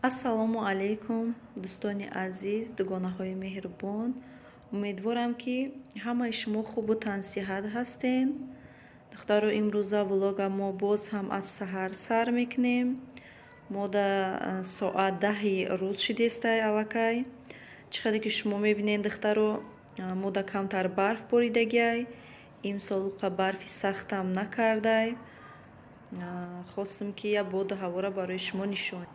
ассалому алайкум, дӯстони азиз, дугонаҳои меҳрубон. Умедворам, ки ҳамаи шумо хубу тансиҳат ҳастед. духтаро имрӯза влога мо боз ҳам аз саҳар сар мекунем. Мо да соат 10 рӯз шидестай аллакай. Чӣ хеле ки шумо мебинед духтаро, мо да камтар барф боридагиай. Имсол уқа барфи сахтам накардай. Хостам ки я боду ҳавора барои шумо нишон.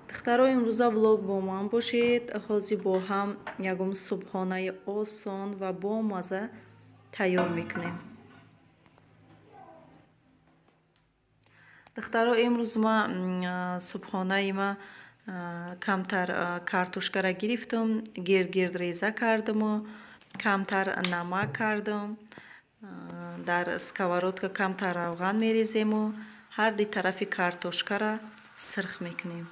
духтаро имрӯза влог бо ман бошед. ҳозир бо ҳам ягон субҳонаи осон ва бомаза тайёр мекунем. духтаро имрӯз ма субҳонаи ма камтар картошкара гирифтам, гирд реза кардаму, камтар намак кардам. Дар сковородка камтар равған мерезему, ҳар ду тарафи картошкара сирх мекунем.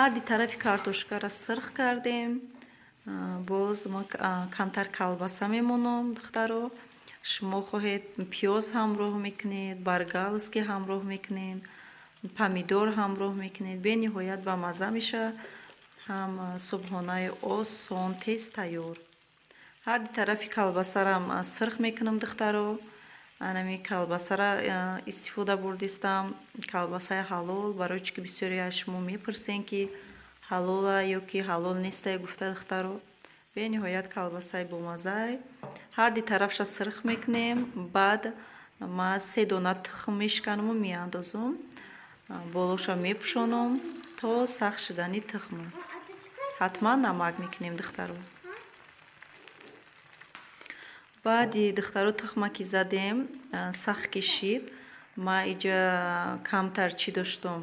ҳар ду тарафи картошкара сирх кардем. боз ма камтар колбаса мемонам. духтаро шумо хоҳед пиёз ҳамроҳ мекунед, баргалски ҳамроҳ мекунед, помидор ҳамроҳ мекунед. бениҳоят ба маза меша. ҳам субҳонаи осон тез тайёр. ҳар ду тарафи колбасарам сирх мекунам. духтаро анами колбасара истифода бурдистам, колбасаи ҳалол, барои чӣ ки бисёре аз шумо мепурсед ки ҳалола ё ки ҳалол нестае гуфта. духтаро бениҳоят колбасаи бомазаи ҳар ду тарафша сирх мекунем. баъд ма 3 дона тухм мешканаму меандозам, болоша мепӯшонам то сахт шудани тухм. ҳатман намак мекунем. духтаро баъди духтаро тухма ки задем сахт кишид. ма иҷа камтар чӣ доштам,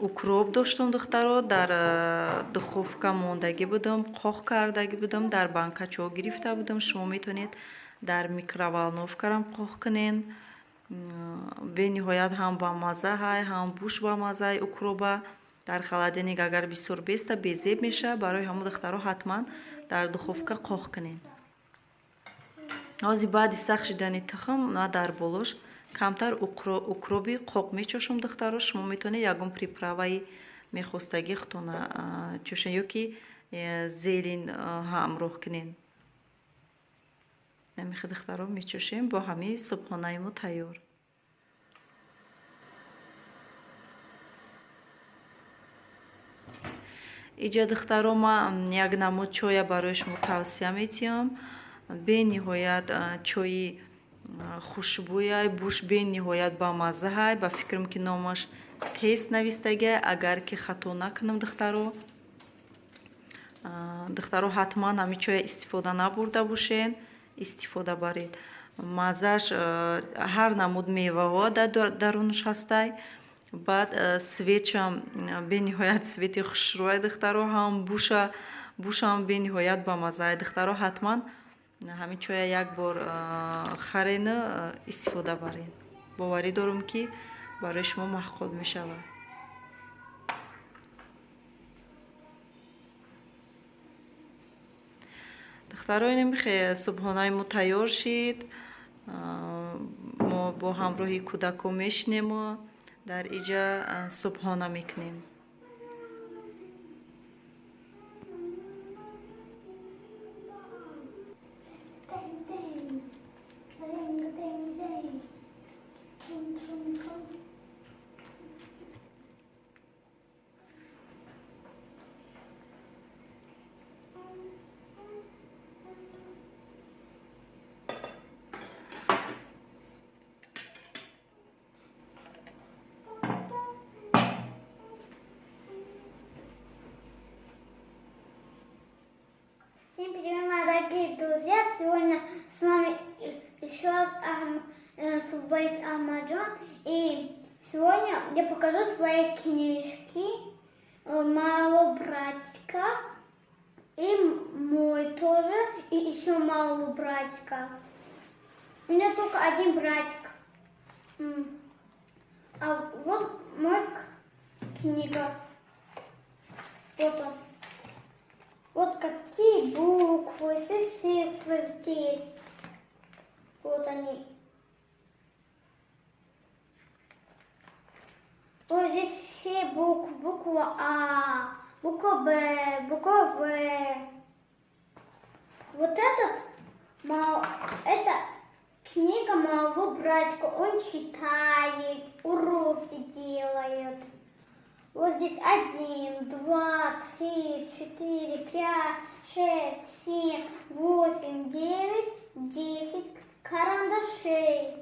укроп доштам. духтаро дар духовка мондагӣ будам, қоқ кардаги будам, дар банкачҳо гирифта будам. шумо метавонед дар микроволновкарам қоқ кунед. бениҳоят ҳам бамаза ҳай, ҳам буш бамазаи укроба. дар холодильник агар бисёр беста безеб меша. барои ҳамон духтаро ҳатман дар духовка қоқ кунед. ҳозир баъди сахт шудани тухм на дар болош камтар укроби қоқ мечошам. духтаро шумо метавонед ягон приправаи мехостагӣ худтона чӯшед ё ки зелин ҳамроҳ кунед. намихи духтаро мечӯшем. бо ҳамин субҳонаи мо тайёр. иҷа духтаро ман як намуд чоя барои шумо тавсия метиҳам. бениҳоят чои хушбӯяй, буш бениҳоят бамазаҳай. ба фикрам ки номаш тест навистагиай. агар ки хато накунам духтаро ҳатман ҳамин чоя истифода набурда бошед. истифода баред. мазаш ҳар намуд меваҳо дарунаш ҳастай. баъд светшам бениҳоят свети хушрӯяй. духтаро ҳам бушам бениҳоят бамазаи. духтаро ҳатман ҳамин чоя як бор харена истифода баред. боварӣ дорам ки барои шумо маъқул мешавад. духтаро намихе субҳонаи мо тайёр шид. мо бо ҳамроҳи кӯдакон мешинему. дар иҷа субҳона мекунем. Всем привет, мои дорогие друзья! Сегодня с вами еще футболист Ахмаджон. И сегодня я покажу свои книжки. цветочки, моего братика и мой тоже, и еще моего братика. У меня только один братик. А вот мой книга. Вот он. Вот какие буквы, цифры здесь. Вот они. Вот здесь все буквы. Буква А, буква Б, буква В. Вот это книга моего братика. Он читает, уроки делает. Вот здесь 1, 2, 3, 4, 5, 6, 7, 8, 9, 10 карандашей.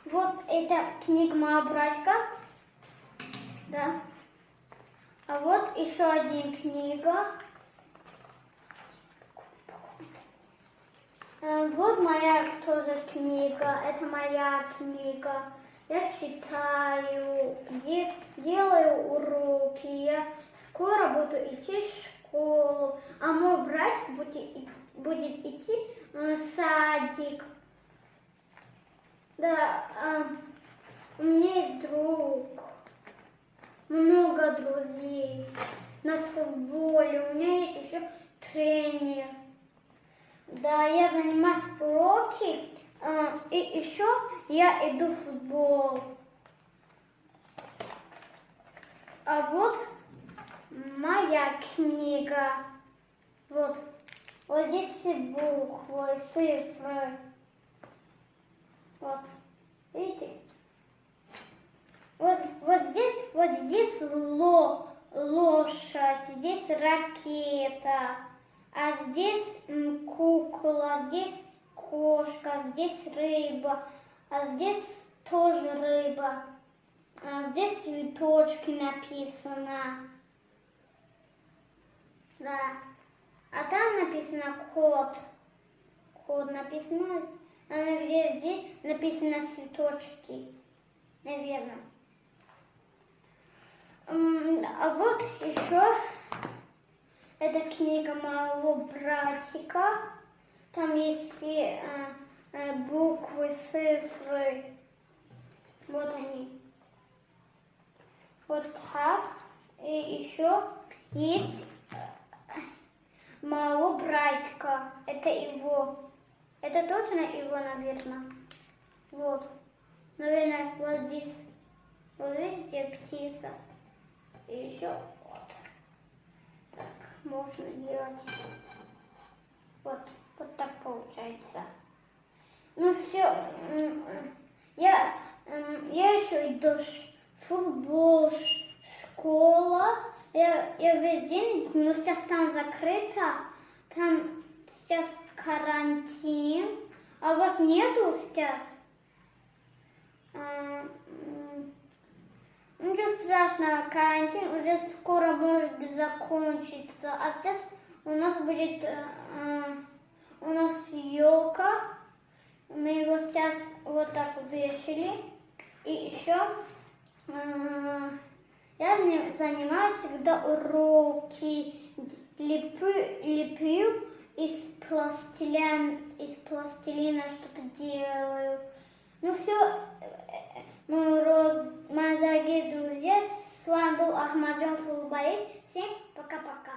Вот это книга моего братика. Да. А вот еще один книга. Вот моя тоже книга. Это моя книга. Я читаю, делаю уроки. Я скоро буду идти в школу. А мой брат будет идти в садик. Да, у меня есть друг. Много друзей на футболе. У меня есть еще тренер. Да, я занимаюсь уроки. И еще я иду в футбол. А вот моя книга. Вот. Вот здесь все буквы, цифры. Вот. Видите? Вот здесь лошадь, здесь ракета, а здесь кукла, здесь кошка, здесь рыба, а здесь тоже рыба, а здесь цветочки написано. Да. А там написано кот. Кот написано, где здесь написано цветочки. Наверное. А вот еще эта книга моего братика. Там есть все буквы, цифры. Вот они. Вот так. И еще есть моего братика. Это его. Это точно его, наверное. Вот. Наверное, вот здесь. Вот видите, птица. И еще вот. Так, можно делать. Вот так получается. Ну все. Я еще иду в футбол, школа. Я весь день, но сейчас там закрыто. Там сейчас карантин. А у вас нету сейчас? Ничего страшного, карантин уже скоро может закончиться. А сейчас у нас будет елка. Мы его сейчас вот так вешали. И еще я занимаюсь всегда уроки. Леплю из пластилина что-то делаю. Ну все, мои дорогие друзья, с вами был Ахмаджон Фулбаев. Всем пока-пока.